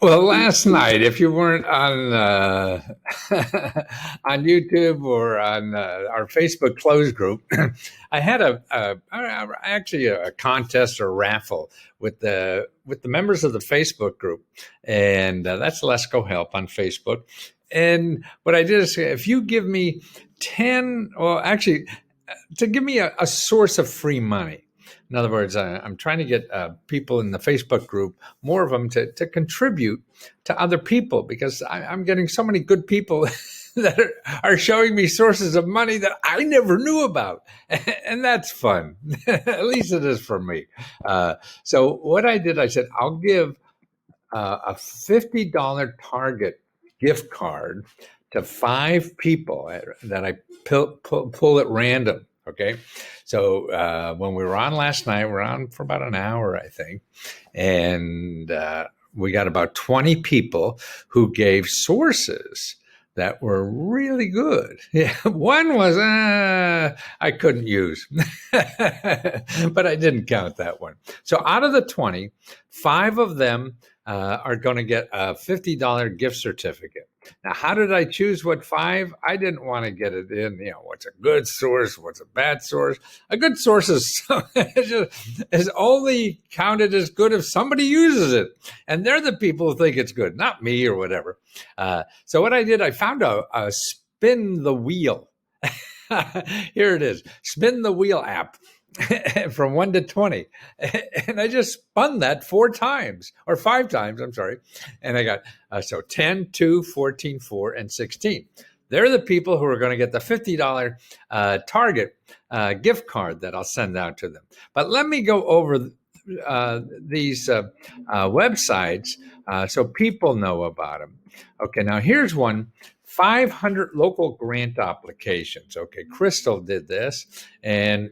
Well, last night, if you weren't on on YouTube or on our Facebook closed group, I had actually a contest or raffle with the members of the Facebook group, and that's Let's Go Help on Facebook. And what I did is, if you give me 10, well, actually, to give me a source of free money. In other words, I'm trying to get people in the Facebook group, more of them, to contribute to other people, because I'm getting so many good people that are showing me sources of money that I never knew about. And that's fun. At least it is for me. So what I did, I said, I'll give a $50 Target gift card to 5 people that I pull at random. Okay. So when we were on last night, we were on for about an hour, I think. And we got about 20 people who gave sources that were really good. Yeah, one was I couldn't use, but I didn't count that one. So out of the 20, 5 of them are going to get a $50 gift certificate. Now, how did I choose what 5? I didn't want to get it in, what's a good source, what's a bad source. A good source is only counted as good if somebody uses it. And they're the people who think it's good, not me or whatever. So what I did, I found a spin the wheel. Here it is, spin the wheel app. From 1 to 20. And I just spun that 4 times or 5 times, I'm sorry. And I got, 10, 2, 14, 4, and 16. They're the people who are going to get the $50 Target gift card that I'll send out to them. But let me go over these websites so people know about them. Okay, now here's one. 500 local grant applications. Okay, Crystal did this, and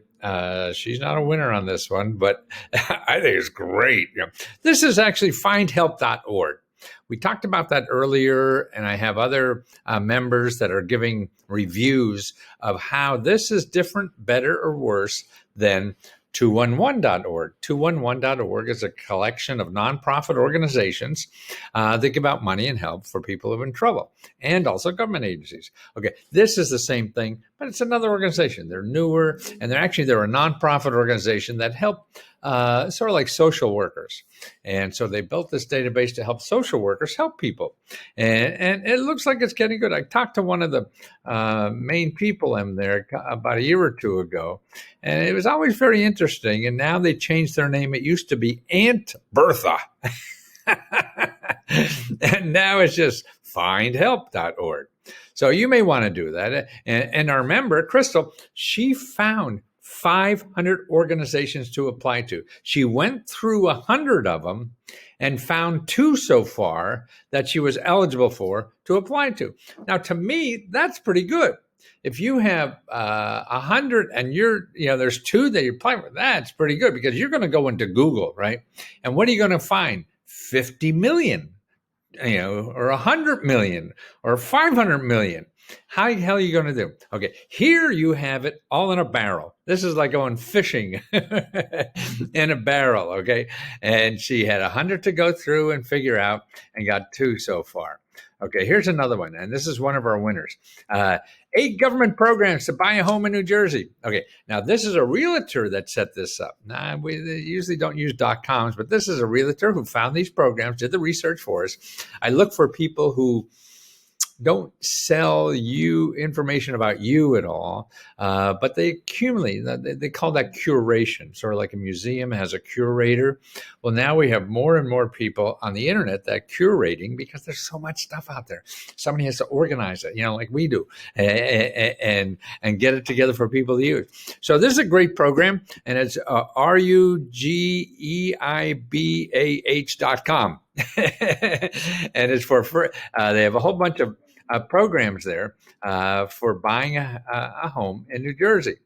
she's not a winner on this one, but I think it's great. This is actually findhelp.org. We talked about that earlier, and I have other members that are giving reviews of how this is different, better, or worse than 211.org. 211.org is a collection of nonprofit organizations that give out money and help for people who are in trouble, and also government agencies. Okay, this is the same thing, but it's another organization. They're newer, and they're a nonprofit organization that help sort of like social workers. And so they built this database to help social workers help people. And it looks like it's getting good. I talked to one of the main people in there about a year or two ago, and it was always very interesting. And now they changed their name. It used to be Aunt Bertha. And now it's just findhelp.org. So you may want to do that. And our member, Crystal, she found 500 organizations to apply to. She went through 100 of them and found 2 so far that she was eligible for to apply to. Now, to me, that's pretty good. If you have 100 and there's 2 that you apply for, that's pretty good, because you're going to go into Google, right? And what are you going to find? 50 million, or 100 million or 500 million. How the hell are you going to do? Okay, here you have it all in a barrel. This is like going fishing in a barrel, okay? And she had 100 to go through and figure out, and got 2 so far. Okay, here's another one, and this is one of our winners. 8 government programs to buy a home in New Jersey. Okay, now this is a realtor that set this up. Now, we usually don't use .coms, but this is a realtor who found these programs, did the research for us. I look for people who don't sell you information about you at all, but they accumulate. They call that curation, sort of like a museum has a curator. Well, now we have more and more people on the internet that curating, because there's so much stuff out there. Somebody has to organize it, like we do, and get it together for people to use. So this is a great program, and it's rugeibah.com. And it's for free. They have a whole bunch of programs there for buying a home in New Jersey.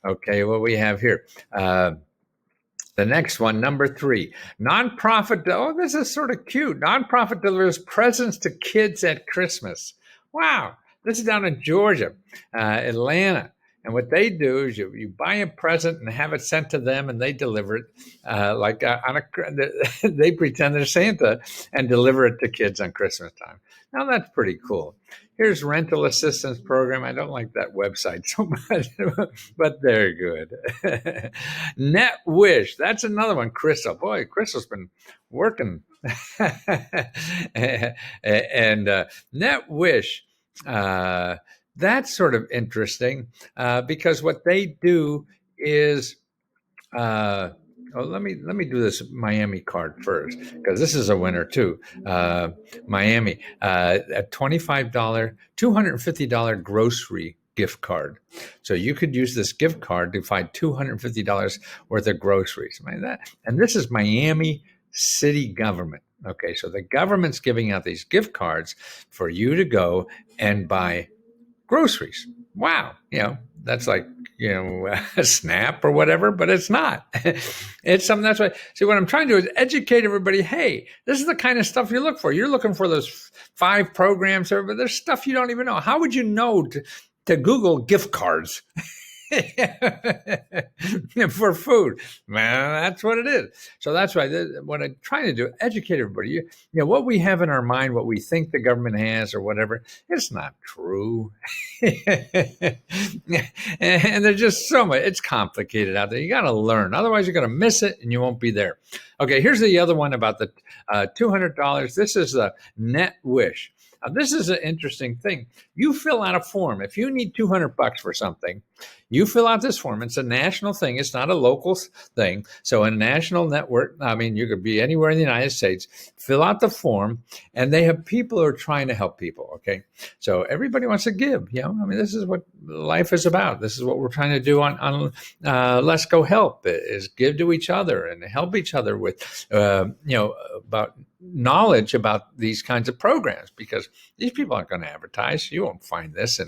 Okay, what we have here. The next one, number 3, nonprofit. Oh, this is sort of cute. Nonprofit delivers presents to kids at Christmas. Wow, this is down in Georgia, Atlanta. And what they do is you buy a present and have it sent to them, and they deliver it they pretend they're Santa and deliver it to kids on Christmas time. Now that's pretty cool. Here's rental assistance program. I don't like that website so much, but they're good. Net Wish. That's another one. Crystal. Boy, Crystal's been working. and Net Wish. That's sort of interesting because what they do is let me do this Miami card first because this is a winner too. Miami, a $25, $250 grocery gift card. So you could use this gift card to find $250 worth of groceries. I mean, and this is Miami city government. Okay, so the government's giving out these gift cards for you to go and buy groceries. Wow. That's like, a SNAP or whatever, but it's not. It's something that's why. See, what I'm trying to do is educate everybody. Hey, this is the kind of stuff you look for. You're looking for those 5 programs, but there's stuff you don't even know. How would you know to Google gift cards? For food, man, that's what it is. So that's why what I'm trying to do, educate everybody. What we have in our mind, what we think the government has or whatever, it's not true. And there's just so much, it's complicated out there. You got to learn. Otherwise you're going to miss it and you won't be there. Okay, here's the other one about the $200. This is the Net Wish. Now, this is an interesting thing. You fill out a form. If you need $200 for something, you fill out this form. It's a national thing. It's not a local thing. So a national network, you could be anywhere in the United States, fill out the form, and they have people who are trying to help people, okay? So everybody wants to give, this is what life is about. This is what we're trying to do on Let's Go Help, is give to each other and help each other with, about knowledge about these kinds of programs, because these people aren't going to advertise. You won't find this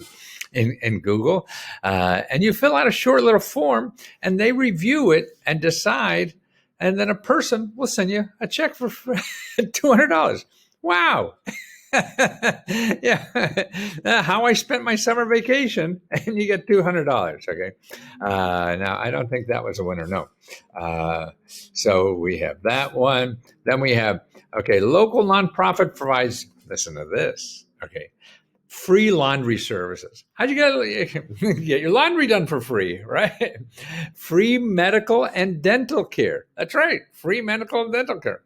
in Google. And you fill out a short little form and they review it and decide. And then a person will send you a check for $200. Wow. Yeah. How I spent my summer vacation, and you get $200. Okay. Now I don't think that was a winner. No. So we have that one. Then we have, local nonprofit provides, listen to this. Okay. Free laundry services. How'd you get your laundry done for free, right? Free medical and dental care. That's right. Free medical and dental care.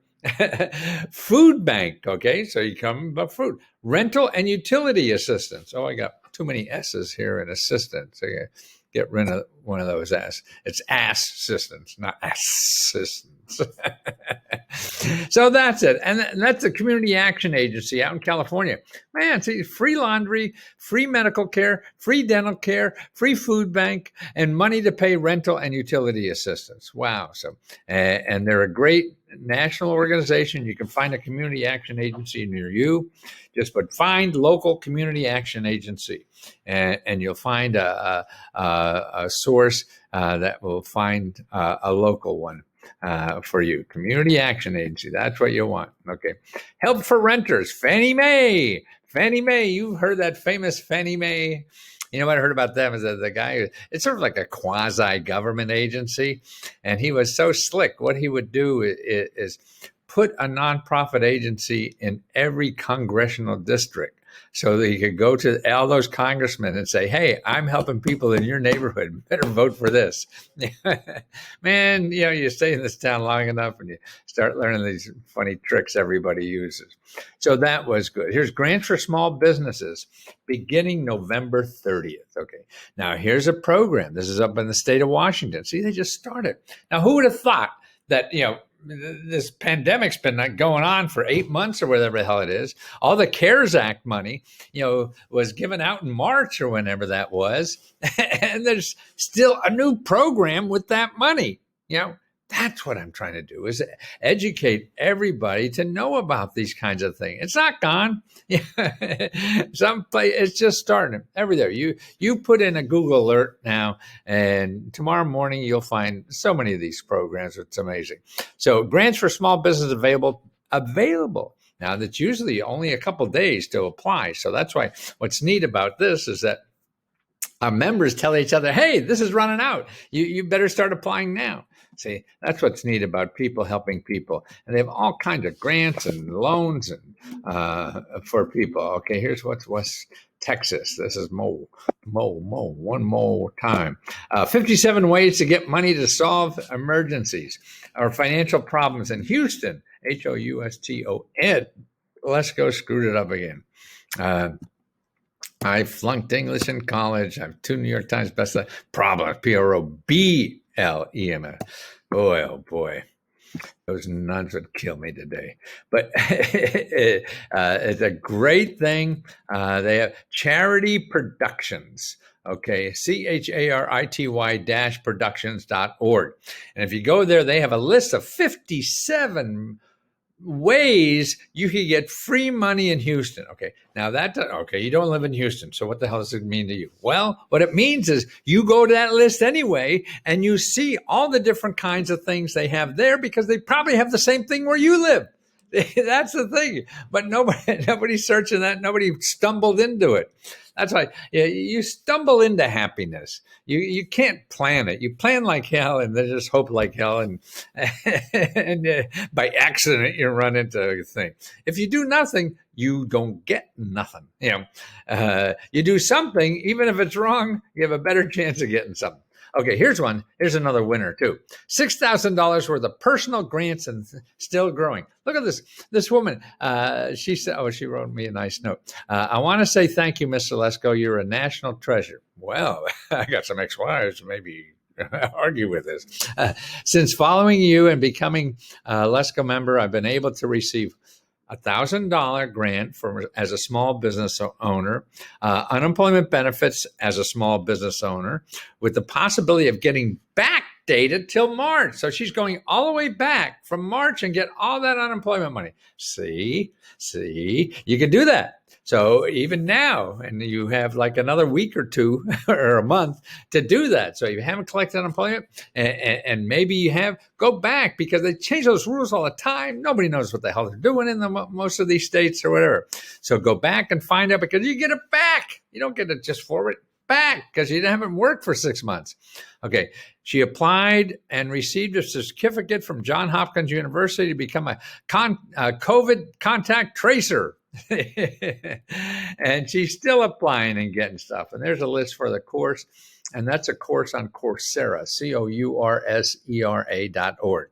Food bank. Okay. So you come about food. Rental and utility assistance. Oh, I got too many S's here in assistance. So you get rid of one of those S. It's assistance, not assistance. So that's it. And that's the Community Action Agency out in California. Man, see, free laundry, free medical care, free dental care, free food bank, and money to pay rental and utility assistance. Wow. So, and they're a great national organization. You can find a Community Action Agency near you. Just but find local Community Action Agency, and you'll find a source that will find a local one for you. Community Action Agency. That's what you want. Okay. Help for renters. Fannie Mae. Fannie Mae. You've heard that famous Fannie Mae. You know what I heard about them is that the guy, it's sort of like a quasi-government agency, and he was so slick. What he would do is put a nonprofit agency in every congressional district so that he could go to all those congressmen and say, hey, I'm helping people in your neighborhood. Better vote for this. Man, you stay in this town long enough and you start learning these funny tricks everybody uses. So that was good. Here's grants for small businesses beginning November 30th. Okay. Now here's a program. This is up in the state of Washington. See, they just started. Now, who would have thought that, this pandemic's been going on for 8 months or whatever the hell it is. All the CARES Act money, was given out in March or whenever that was. And there's still a new program with that money. That's what I'm trying to do, is educate everybody to know about these kinds of things. It's not gone. It's just starting every day. You put in a Google alert now, and tomorrow morning you'll find so many of these programs. It's amazing. So grants for small business available. Now that's usually only a couple days to apply. So that's why what's neat about this is that Our members tell each other, hey, this is running out. You better start applying now. See, that's what's neat about people helping people. And they have all kinds of grants and loans and for people. Okay, here's what's West Texas. This is one more time. 57 ways to get money to solve emergencies or financial problems in Houston. Houston. Let's go, screwed it up again. I flunked English in college. I have 2 New York Times bestseller. Problems, Problems. Boy, oh boy. Those nuns would kill me today. But it's a great thing. They have Charity Productions. Okay, CHARITY-productions.org. And if you go there, they have a list of 57 ways you can get free money in Houston. Okay, now you don't live in Houston, so what the hell does it mean to you? Well, what it means is you go to that list anyway, and you see all the different kinds of things they have there because they probably have the same thing where you live. That's the thing. But nobody's searching that. Nobody stumbled into it. That's why you stumble into happiness. You can't plan it. You plan like hell and then just hope like hell. And by accident, you run into a thing. If you do nothing, you don't get nothing. You do something, even if it's wrong, you have a better chance of getting something. Okay, here's one. Here's another winner, too. $6,000 worth of personal grants and still growing. Look at this. This woman, she said, she wrote me a nice note. I want to say thank you, Mr. Lesko. You're a national treasure. Well, I got some ex-wives, maybe argue with this. Since following you and becoming a Lesko member, I've been able to receive $1,000 grant as a small business owner, unemployment benefits as a small business owner, with the possibility of getting backdated till March. So she's going all the way back from March and get all that unemployment money. See, you can do that. So even now, and you have like another week or two or a month to do that. So if you haven't collected unemployment and maybe you have, go back because they change those rules all the time. Nobody knows what the hell they're doing in most of these states or whatever. So go back and find out because you get it back. You don't get it just forward back because you haven't worked for 6 months. Okay. She applied and received a certificate from Johns Hopkins University to become a Covd contact tracer. And she's still applying and getting stuff. And there's a list for the course. And that's a course on Coursera, Coursera.org.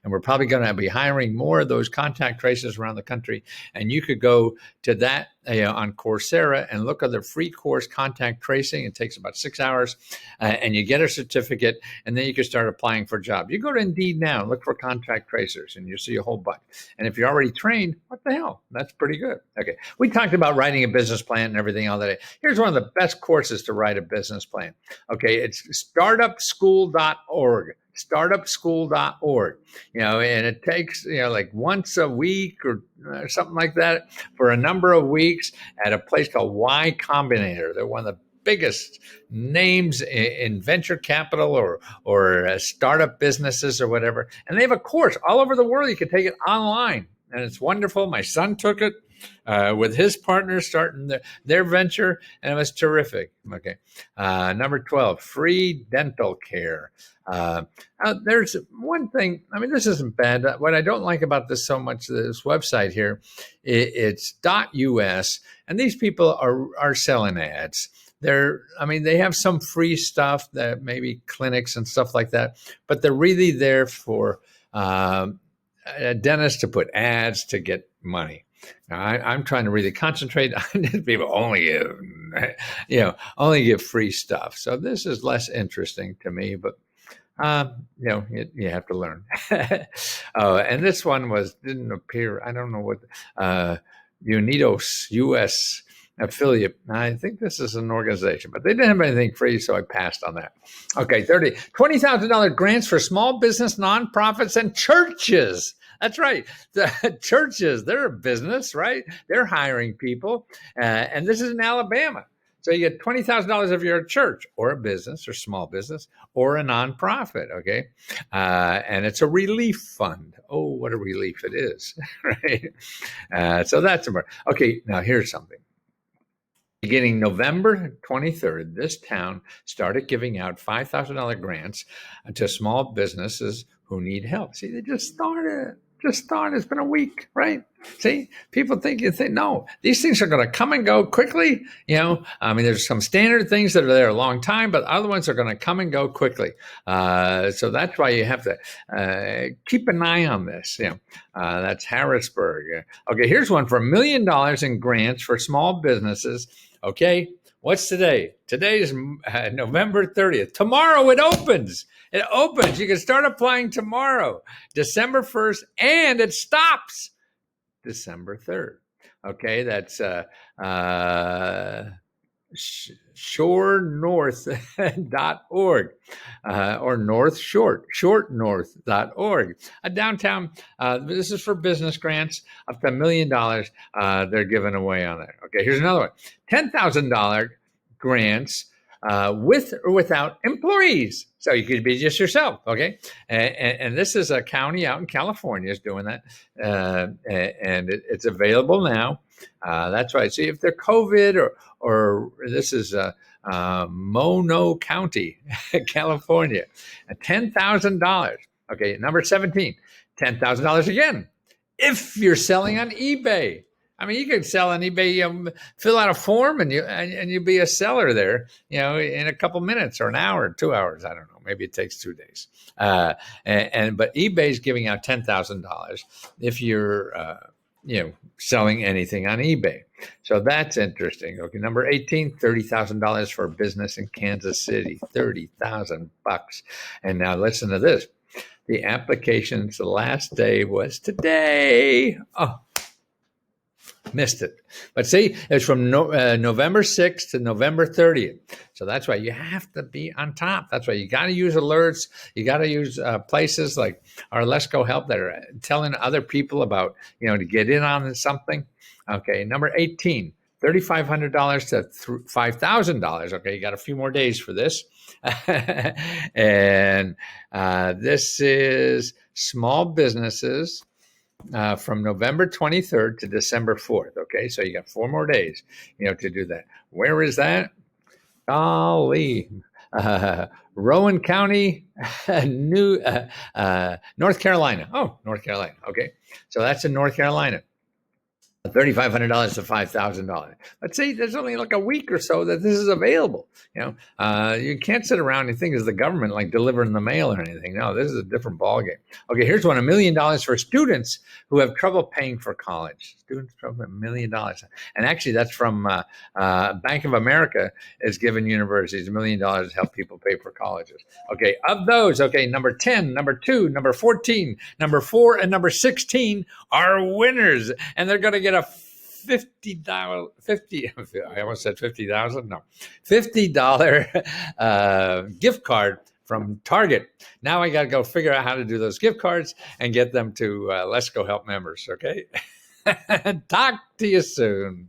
And we're probably going to be hiring more of those contact tracers around the country. And you could go to that on Coursera and look at the free course, Contact Tracing. It takes about 6 hours and you get a certificate and then you can start applying for jobs. You go to Indeed now and look for contact tracers and you'll see a whole bunch. And if you're already trained, what the hell? That's pretty good. Okay. We talked about writing a business plan and everything all that. Here's one of the best courses to write a business plan. Okay. It's startupschool.org. startupschool.org, and it takes, like once a week or something like that for a number of weeks at a place called Y Combinator. They're one of the biggest names in venture capital or startup businesses or whatever. And they have a course all over the world. You can take it online and it's wonderful. My son took it with his partner starting their venture and it was terrific. Okay. Number 12, free dental care. There's one thing, this isn't bad. What I don't like about this so much, this website here, it's .us, and these people are selling ads. They have some free stuff that maybe clinics and stuff like that, but they're really there for a dentist to put ads to get money. Now, I'm trying to really concentrate on people only give free stuff. So this is less interesting to me, but you have to learn. And this one didn't appear. I don't know what Unidos US affiliate. I think this is an organization, but they didn't have anything free, so I passed on that. Okay, $20,000 grants for small business, nonprofits, and churches. That's right. The churches, they're a business, right? They're hiring people. And this is in Alabama. So you get $20,000 if you're a church or a business or small business or a nonprofit, okay? And it's a relief fund. Oh, what a relief it is, right? So that's important. Okay, now here's something. Beginning November 23rd, this town started giving out $5,000 grants to small businesses who need help. See, they just started. Just started. It's been a week, right? See, people think no, these things are going to come and go quickly. I mean, there's some standard things that are there a long time, but other ones are going to come and go quickly. So that's why you have to keep an eye on this. That's Harrisburg. Okay, here's one for $1 million in grants for small businesses. Okay, what's today? Today is November 30th. Tomorrow it opens. It opens. You can start applying tomorrow, December 1st, and it stops December 3rd. Okay, that's shorenorth.org or shortnorth.org. Downtown, this is for business grants up to $1 million they're giving away on it. Okay, here's another one. $10,000 grants with or without employees. So you could be just yourself, okay? And this is a county out in California is doing that, and it's available now. That's right. See, if they're COVID or this is Mono County, California, $10,000. Okay, number 17, $10,000 again. If you're selling on eBay. I mean, you could sell on eBay, fill out a form and you'll be a seller there, in a couple minutes or an hour or 2 hours. I don't know. Maybe it takes 2 days. But eBay's giving out $10,000 if you're, selling anything on eBay. So that's interesting. Okay. Number 18, $30,000 for a business in Kansas City, $30,000. And now listen to this. The application's last day was today. Oh, missed it. But see, it's from November 6th to November 30th. So that's why you have to be on top. That's why you got to use alerts. You got to use places like our Let's Go Help that are telling other people about, to get in on something. Okay, number 18, $3,500 to $5,000. Okay, you got a few more days for this. And this is small businesses from November 23rd to December 4th. Okay, so you got 4 more days, to do that. Where is that? Golly, Rowan County, North Carolina. Oh, North Carolina. Okay, so that's in North Carolina. $3,500 to $5,000. But see, there's only like a week or so that this is available. You can't sit around and think it's the government like delivering the mail or anything. No, this is a different ballgame. Okay, here's one: $1 million for students who have trouble paying for college. Students trouble $1 million, and actually that's from Bank of America is giving universities $1 million to help people pay for colleges. Okay, of those, number 10, number 2, number 14, number 4, and number 16 are winners, and they're going to get a $50. I almost said 50,000. No, $50 gift card from Target. Now I got to go figure out how to do those gift cards and get them to Let's Go Help members. Okay, talk to you soon.